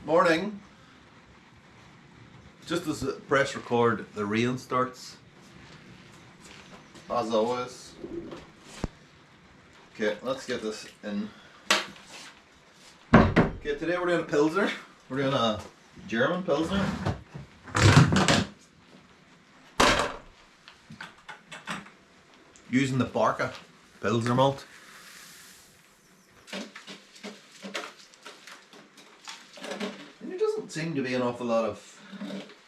Morning. Just as I press record, the rain starts. As always. Okay, let's get this in. Okay, today we're doing a Pilsner. We're doing a German Pilsner. Using the Barke Pilsner malt. And there doesn't seem to be an awful lot of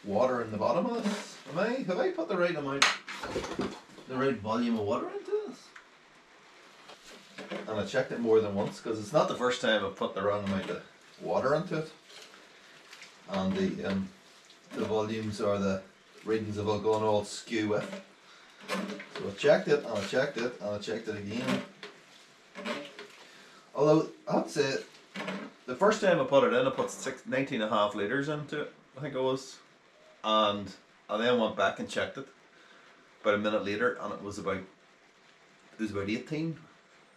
water in the bottom of this. Have I put the right amount, the right volume of water into this? And I checked it more than once because it's not the first time I've put the wrong amount of water into it. And the volumes or the readings have all gone all skew with. So I checked it and I checked it and I checked it again. Although I'd say the first time I put it in, I put 19.5 litres into it, I think it was. And I then went back and checked it about a minute later and it was about 18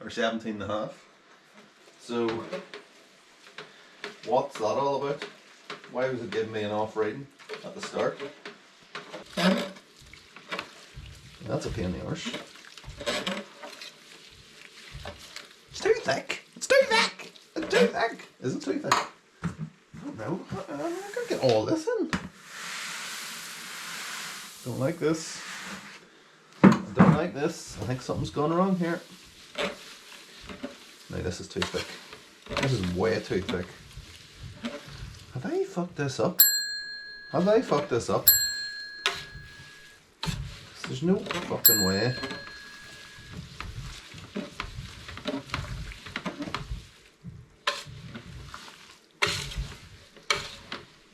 or 17.5. So what's that all about? Why was it giving me an off rating at the start? That's a pain in the arse. It's too thick. It's too thick. It's too thick. Is it too thick? I don't know. I'm not gonna get all this in. Don't like this. I don't like this. I think something's gone wrong here. No, this is too thick. This is way too thick. Have I fucked this up? Have I fucked this up? There's no fucking way.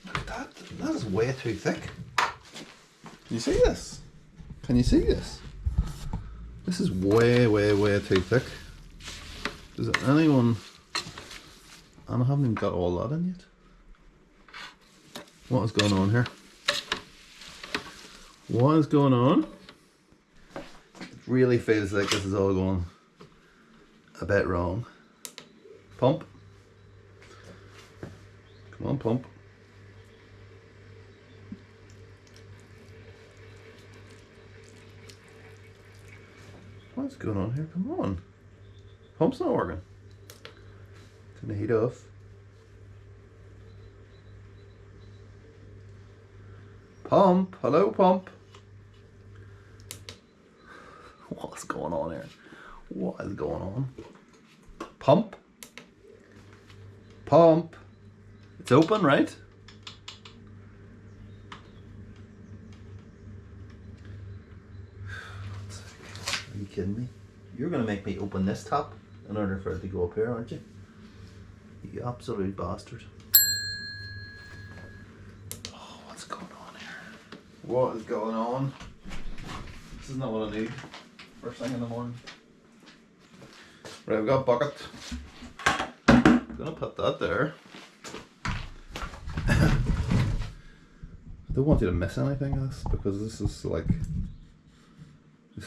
Look at that. That is way too thick. Can you see this? Can you see this? This is way, way, way too thick. Does anyone... And I haven't even got all that in yet. What is going on here? What is going on? It really feels like this is all going a bit wrong. Pump. Come on, pump. What's going on here? Come on. Pump's not working. Turn the heat off. Pump. Hello, pump. What's going on here? What is going on? Pump. Pump. It's open, right? Are you kidding me? You're going to make me open this tap in order for it to go up here, aren't you? You absolute bastard. Oh, what's going on here? What is going on? This is not what I need. First thing in the morning. Right, I've got a bucket. I'm gonna put that there. I don't want you to miss anything of this because this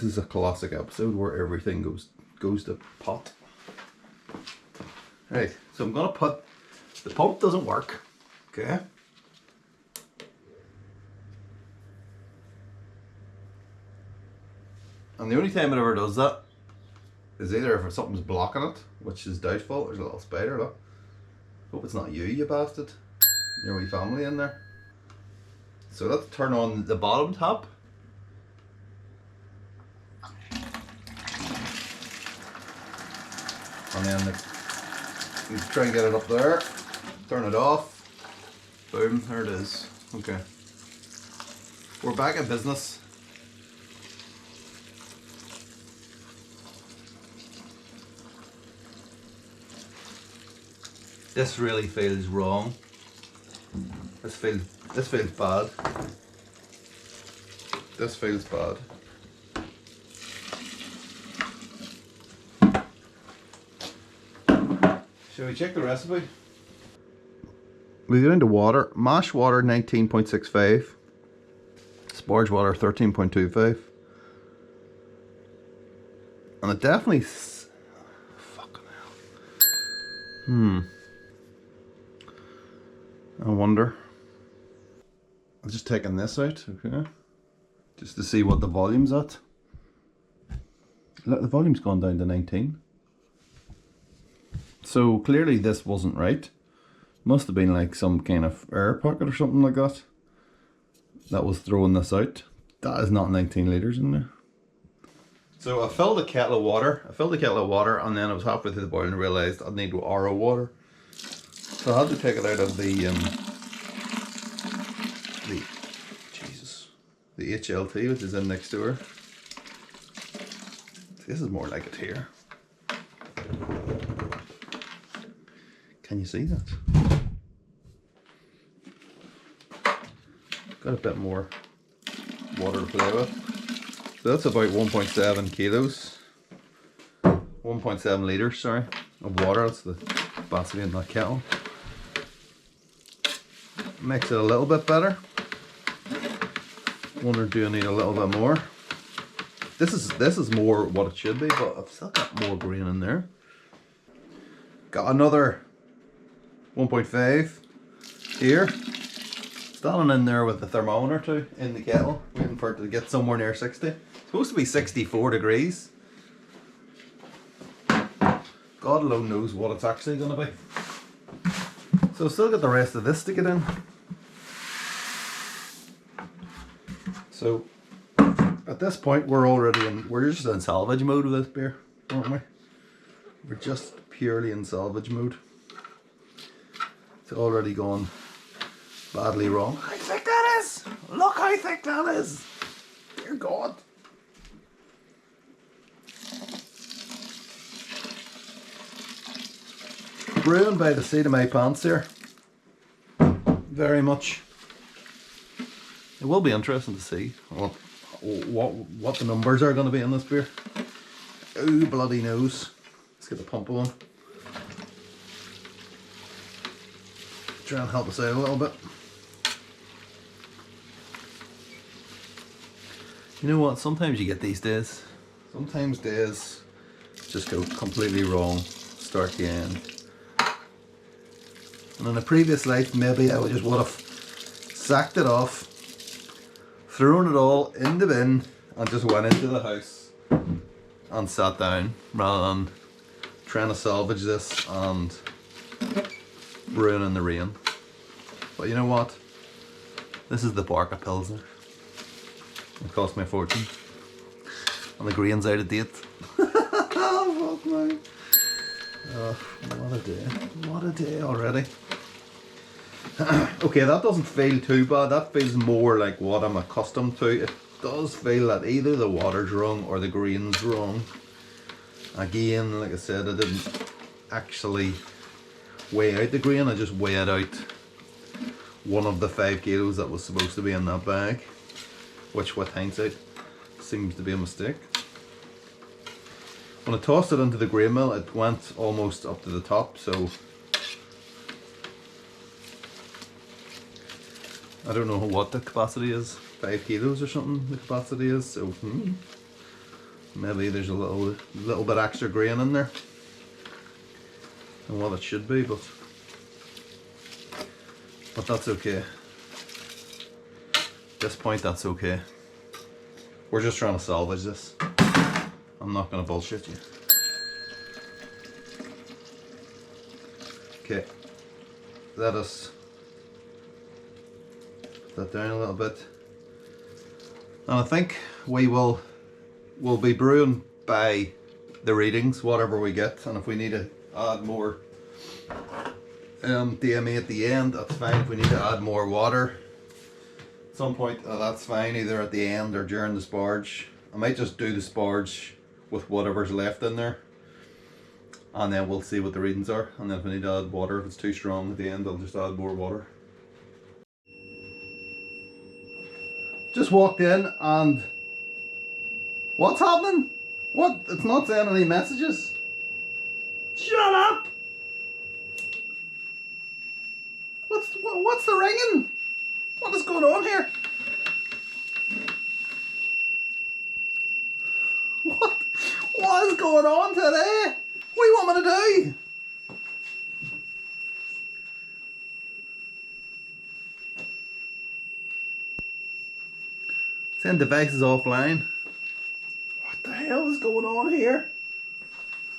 is a classic episode where everything goes to pot. Right, so I'm gonna put the pump doesn't work. Okay. And the only time it ever does that is either if something's blocking it, which is doubtful. There's a little spider, look. Hope it's not you bastard. Your wee family in there. So let's turn on the bottom tap. And then you try and get it up there. Turn it off. Boom, there it is. Okay. We're back in business. This really feels wrong. This feels bad. This feels bad. Shall we check the recipe? We get into water. Mash water 19.65. Sparge water 13.25. And it definitely... Fucking hell. I wonder. I'm just taking this out, okay? Just to see what the volume's at. Look, the volume's gone down to 19. So clearly this wasn't right. Must have been like some kind of air pocket or something like that. That was throwing this out. That is not 19 litres in there. So I filled a kettle of water. And then I was halfway through the boil and realised I'd need RO water. So I had to take it out of the HLT, which is in next to her. This is more like it here. Can you see that? Got a bit more water to play with. So that's about 1.7 kilos. 1.7 litres, sorry, of water. That's the capacity in that kettle. Makes it a little bit better. Wonder, do I need a little bit more? This is more what it should be, but I've still got more grain in there. Got another 1.5 here. Standing in there with the thermometer too in the kettle, waiting for it to get somewhere near 60. It's supposed to be 64 degrees. God alone knows what it's actually going to be. So still got the rest of this to get in. So at this point we're just in salvage mode with this beer, aren't we? We're just purely in salvage mode. It's already gone badly wrong. How thick that is! Look how thick that is! Dear God. Brewing by the seat of my pants here. Very much. It will be interesting to see what the numbers are going to be in this beer. Oh, bloody nose. Let's get the pump on. Try and help us out a little bit. You know what? Sometimes you get these days. Sometimes days just go completely wrong. Start to end. And in a previous life, maybe I would have sacked it off, thrown it all in the bin, and just went into the house and sat down rather than trying to salvage this and brewing in the rain. But you know what? This is the Barke Pilsner. It cost me a fortune. And the grain's out of date. Oh, fuck me. Oh, what a day. What a day already. Okay, that doesn't feel too bad. That feels more like what I'm accustomed to. It does feel that either the water's wrong or the grain's wrong. Again, like I said, I didn't actually weigh out the grain. I just weighed out one of the 5 kilos that was supposed to be in that bag, which with hindsight seems to be a mistake. When I tossed it into the grain mill, it went almost up to the top, so I don't know what the capacity is. 5 kilos or something the capacity is, so maybe there's a little bit extra grain in there than what it should be, but that's okay. At this point, that's okay. We're just trying to salvage this. I'm not going to bullshit you. Okay, let us put that down a little bit. And I think we'll be brewing by the readings, whatever we get, and if we need to add more DME at the end, that's fine. If we need to add more water at some point, that's fine, either at the end or during the sparge. I might just do the sparge with whatever's left in there, and then we'll see what the readings are, and then if we need to add water, if it's too strong at the end, I'll just add more water. Just walked in and what's happening? What? It's not saying any messages. Shut up! What's the ringing? What is going on here? What is going on today? What do you want me to do? Send devices offline. What the hell is going on here?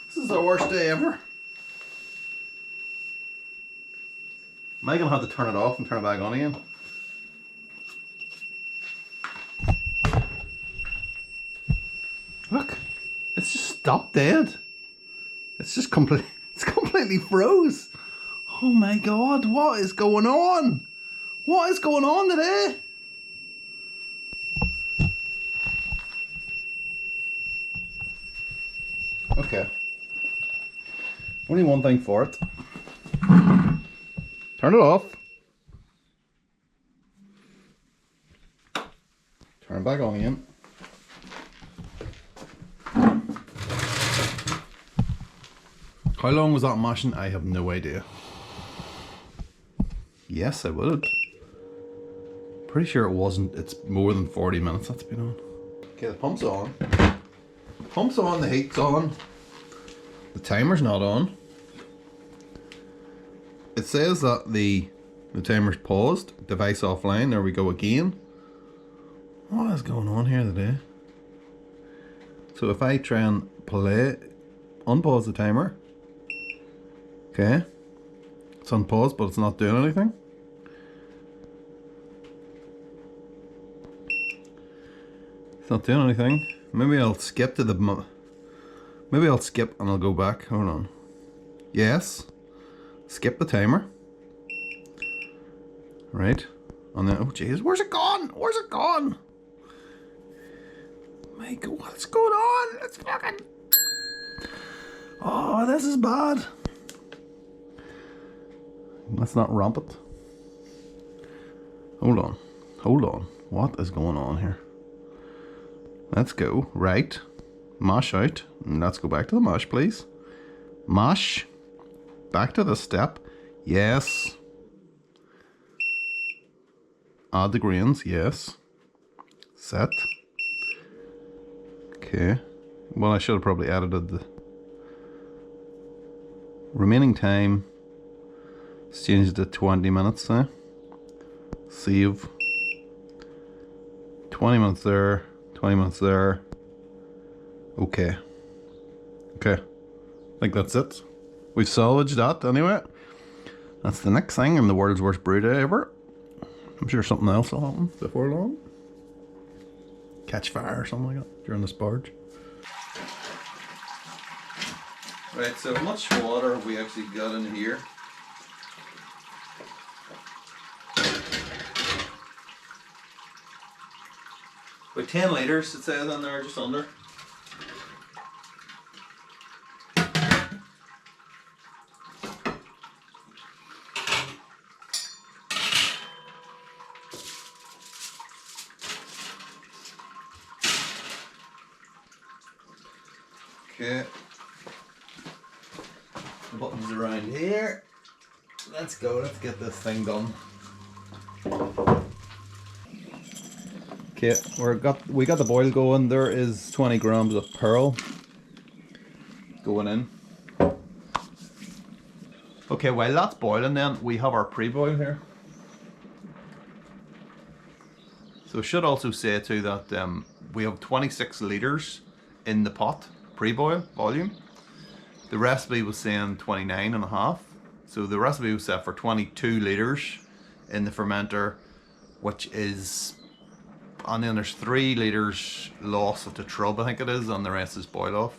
This is the worst day ever. Am I going to have to turn it off and turn it back on again? Look, it's just stopped dead. It's just completely froze. Oh my god, what is going on? What is going on today? Okay. Only one thing for it. Turn it off. Turn it back on again. How long was that mashing? I have no idea. Yes, I would. Pretty sure it wasn't. It's more than 40 minutes that's been on. Okay, the pump's on. Pump's on, the heat's on. The timer's not on. It says that the timer's paused. Device offline. There we go again. What is going on here today? So if I try and play, unpause the timer. Okay. It's unpaused, but it's not doing anything. It's not doing anything. Maybe I'll skip to the... Maybe I'll skip and I'll go back. Hold on. Yes. Skip the timer. Right. And then... Oh, jeez. Where's it gone? Where's it gone? My God, what's going on? It's fucking... Oh, this is bad. Let's not romp it. Hold on. Hold on. What is going on here? Let's go. Right. Mash out. And let's go back to the mash, please. Mash. Back to the step. Yes. Add the grains. Yes. Set. Okay. Well, I should have probably edited the remaining time. Let's change it to 20 minutes now. Save. 20 minutes there. 20 minutes there. Okay. Okay. I think that's it. We've salvaged that anyway. That's the next thing in the world's worst brew day ever. I'm sure something else will happen before long. Catch fire or something like that during the sparge. Right, so how much water have we actually got in here? About 10 litres it says in there, just under. Okay. The button's around here. Let's go, let's get this thing done. Okay, we got the boil going. There is 20 grams of pearl going in. Okay, while that's boiling then, we have our pre-boil here. So I should also say too that we have 26 litres in the pot, pre-boil volume. The recipe was saying 29.5. So the recipe was set for 22 litres in the fermenter, which is... And then there's 3 litres loss of the trub, I think it is, and the rest is boil off.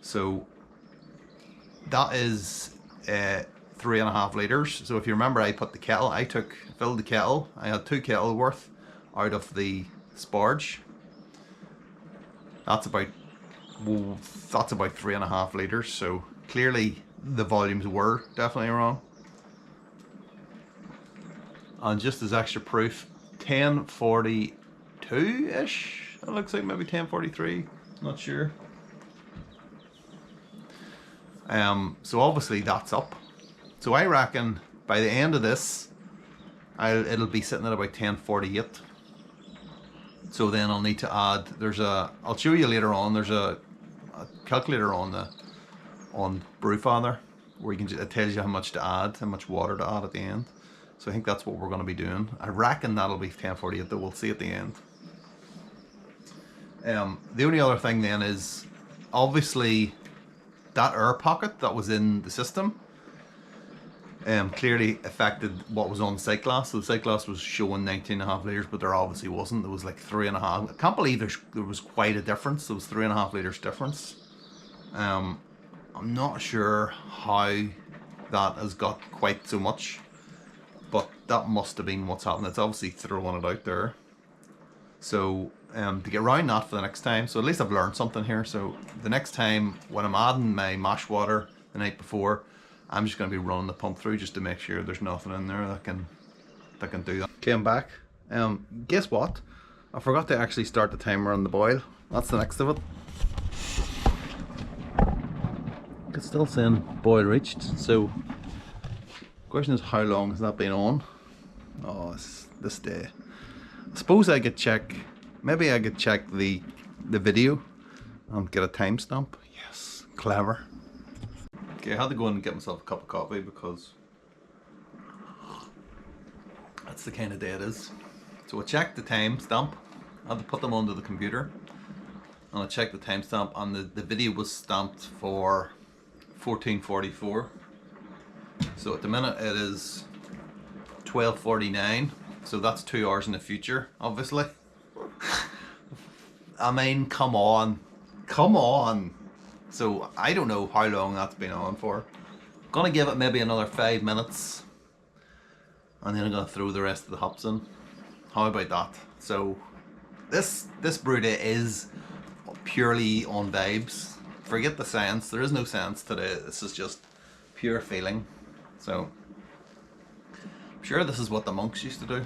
So that is 3.5 litres. So if you remember, I put the kettle, filled the kettle. I had 2 kettle worth out of the sparge. That's about 3.5 litres. So clearly the volumes were definitely wrong. And just as extra proof, 1042-ish, it looks like, maybe 1043, not sure. So obviously that's up. So I reckon by the end of this, it'll be sitting at about 1048. So then I'll need to add, I'll show you later on, there's a calculator on Brewfather where it tells you how much to add, how much water to add at the end. So I think that's what we're going to be doing. I reckon that'll be 1048, though we'll see at the end. The only other thing then is obviously that air pocket that was in the system clearly affected what was on the sight glass. So the sight glass was showing 19.5 litres, but there obviously wasn't. There was like 3.5. I can't believe there was quite a difference. There was 3.5 litres difference. I'm not sure how that has got quite so much, but that must have been what's happened. It's obviously throwing it out there. So to get around that for the next time, so at least I've learned something here. So the next time when I'm adding my mash water the night before, I'm just going to be running the pump through just to make sure there's nothing in there that can do that. Okay, I'm back. Guess what? I forgot to actually start the timer on the boil. That's the next of it. It's still saying boil reached. So the question is, how long has that been on? Oh, it's this day. I suppose I could check. Maybe I could check the video and get a timestamp. Yes, clever. Okay, I had to go in and get myself a cup of coffee because that's the kind of day it is. So I checked the timestamp. I had to put them onto the computer, and I checked the timestamp, and the video was stamped for 14:44. So at the minute it is 12:49. So that's 2 hours in the future, obviously. I mean, come on. Come on. So I don't know how long that's been on for. Gonna give it maybe another 5 minutes, and then I'm gonna throw the rest of the hops in. How about that? So this brew day is purely on vibes. Forget the science. There is no science today. This is just pure feeling. So I'm sure this is what the monks used to do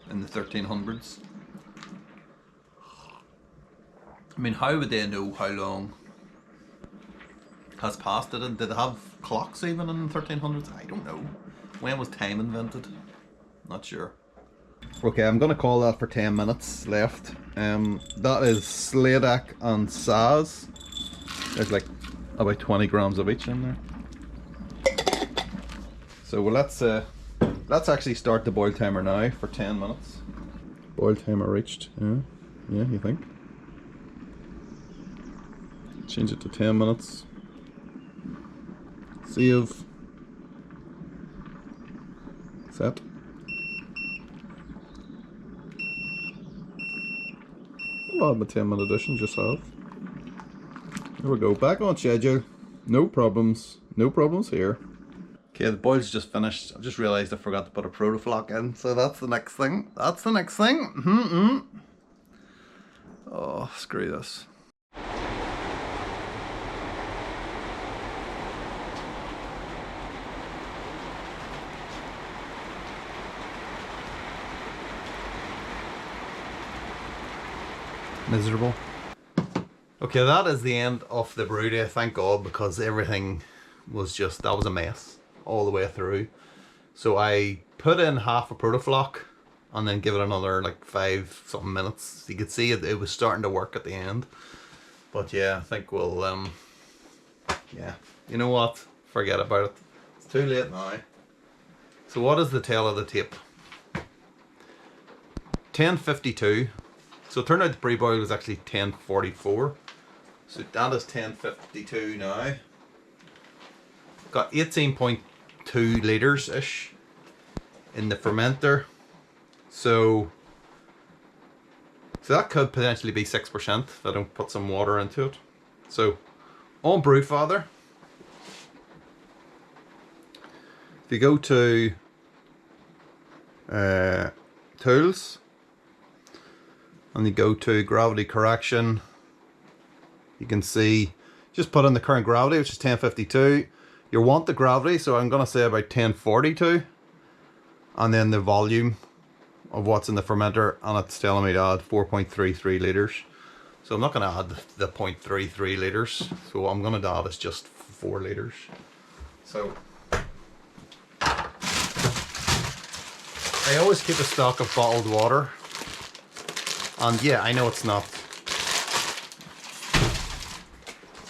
in the 1300s. I mean, how would they know how long has passed it? Did they have clocks even in the 1300s? I don't know. When was time invented? Not sure. Okay, I'm gonna call that for 10 minutes left. That is Sladak and Saz. There's like about 20 grams of each in there. So well, let's actually start the boil timer now for 10 minutes. Boil timer reached. Yeah, you think? Change it to 10 minutes. Save. Set. I'll add my 10-minute addition, just have. There we go, back on schedule. No problems. No problems here. Okay, the boil's just finished. I've just realised I forgot to put a protoflock in, so that's the next thing. That's the next thing. Oh, screw this. Miserable. Okay, that is the end of the brew day, thank God, because everything was just, that was a mess all the way through. So I put in half a protoflock and then give it another like 5 something minutes. You could see it was starting to work at the end. But yeah, I think we'll yeah, you know what, forget about it. It's too late now. So what is the tail of the tape? 10:52. So it turned out the pre-boil was actually 10:44. So that is 10:52 now. Got 18.2 litres ish in the fermenter. So that could potentially be 6% if I don't put some water into it. So on Brewfather, if you go to tools and you go to gravity correction, you can see just put in the current gravity, which is 1052. You want the gravity, so I'm going to say about 1042, and then the volume of what's in the fermenter, and it's telling me to add 4.33 litres. So I'm not going to add the 0.33 litres, so what I'm going to add is just 4 litres. So I always keep a stock of bottled water, and yeah, I know it's not,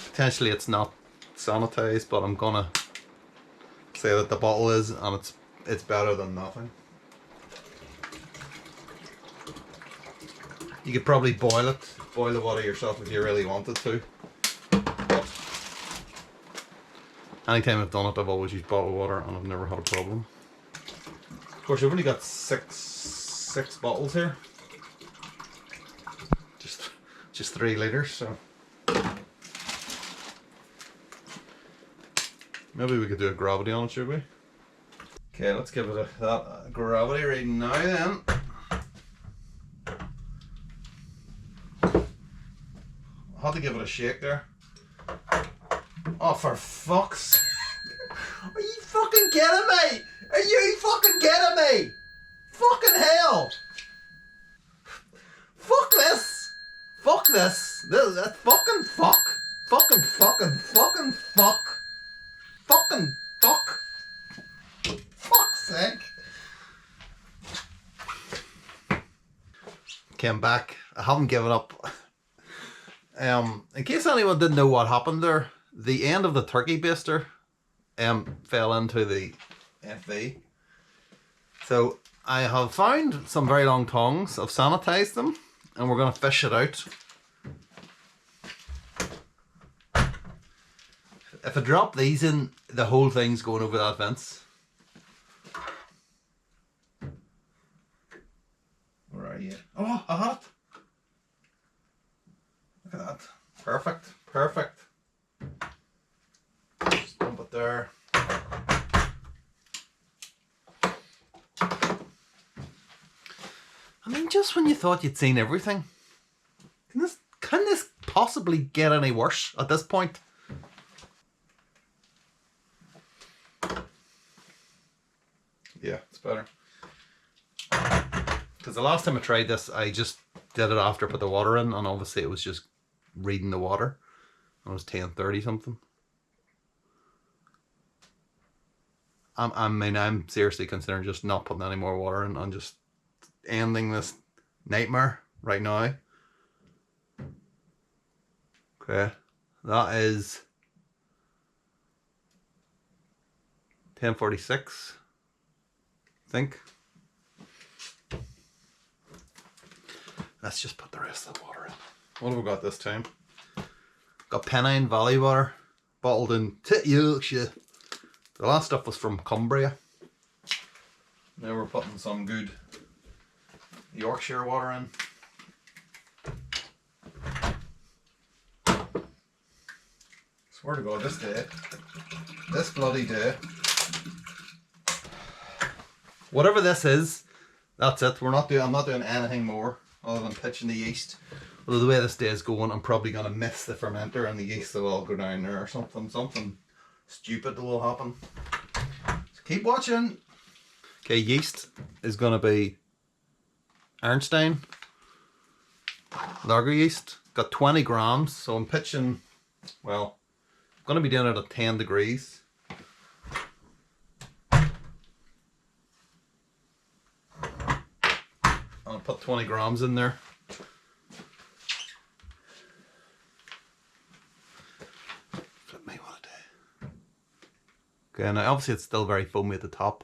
potentially it's not sanitized, but I'm gonna say that the bottle is, and it's better than nothing. You could probably boil the water yourself if you really wanted to. But anytime I've done it, I've always used bottled water and I've never had a problem. Of course, I've only got six bottles here. Just 3 litres, so maybe we could do a gravity on it, should we? Okay, let's give it that gravity reading now then. I had to give it a shake there. Oh, for fuck's... Are you fucking kidding me? Are you fucking kidding me? Fucking hell! Fuck this! Fuck this! That's fucking fuck! Fucking fuck! Fucking fuck! Fuck's sake! Came back. I haven't given up. In case anyone didn't know what happened there, the end of the turkey baster fell into the FV. So I have found some very long tongs. I've sanitized them and we're going to fish it out. If I drop these in, the whole thing's going over that fence. Where are you? Oh, I had it. Look at that. Perfect. Perfect. Just dump it there. I mean, just when you thought you'd seen everything, can this possibly get any worse at this point? Yeah, it's better. Because the last time I tried this, I just did it after I put the water in, and obviously it was just reading the water. It was 10:30 something. I mean, I'm seriously considering just not putting any more water in and just ending this nightmare right now. Okay, that is 10:46, I think. Let's just put the rest of the water in. What have we got this time? Got Pennine Valley water, bottled in Yorkshire. The last stuff was from Cumbria. Now we're putting some good Yorkshire water in. Swear to God, this bloody day. Whatever this is, that's it. I'm not doing anything more other than pitching the yeast. Although the way this day is going, I'm probably going to miss the fermenter and the yeast will all go down there or something. Something stupid will happen. So keep watching. Okay, yeast is going to be Arnstein lager yeast. Got 20 grams, so I'm pitching, well, I'm going to be doing it at 10 degrees. I'll put 20 grams in there. Flip me what a day. Okay, now obviously it's still very foamy at the top,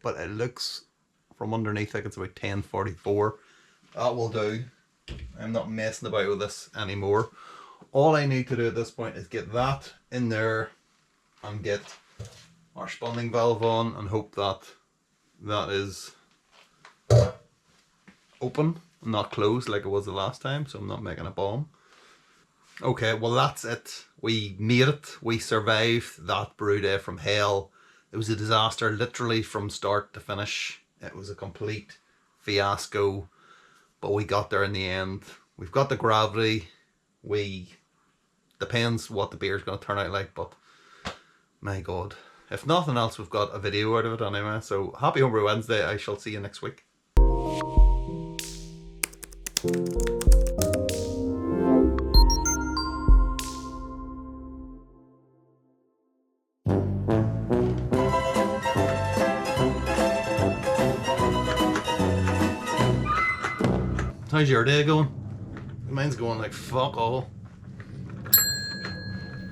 but it looks from underneath like it's about 1044. That will do. I'm not messing about with this anymore. All I need to do at this point is get that in there and get our spawning valve on and hope that that is open and not closed like it was the last time, so I'm not making a bomb. Okay, well that's it. We made it. We survived that brew day from hell. It was a disaster literally from start to finish. It was a complete fiasco, but we got there in the end. We've got the gravity. Depends what the beer's going to turn out like, but my God. If nothing else, we've got a video out of it anyway. So happy Homebrew Wednesday. I shall see you next week. How's your day going? Mine's going like fuck all.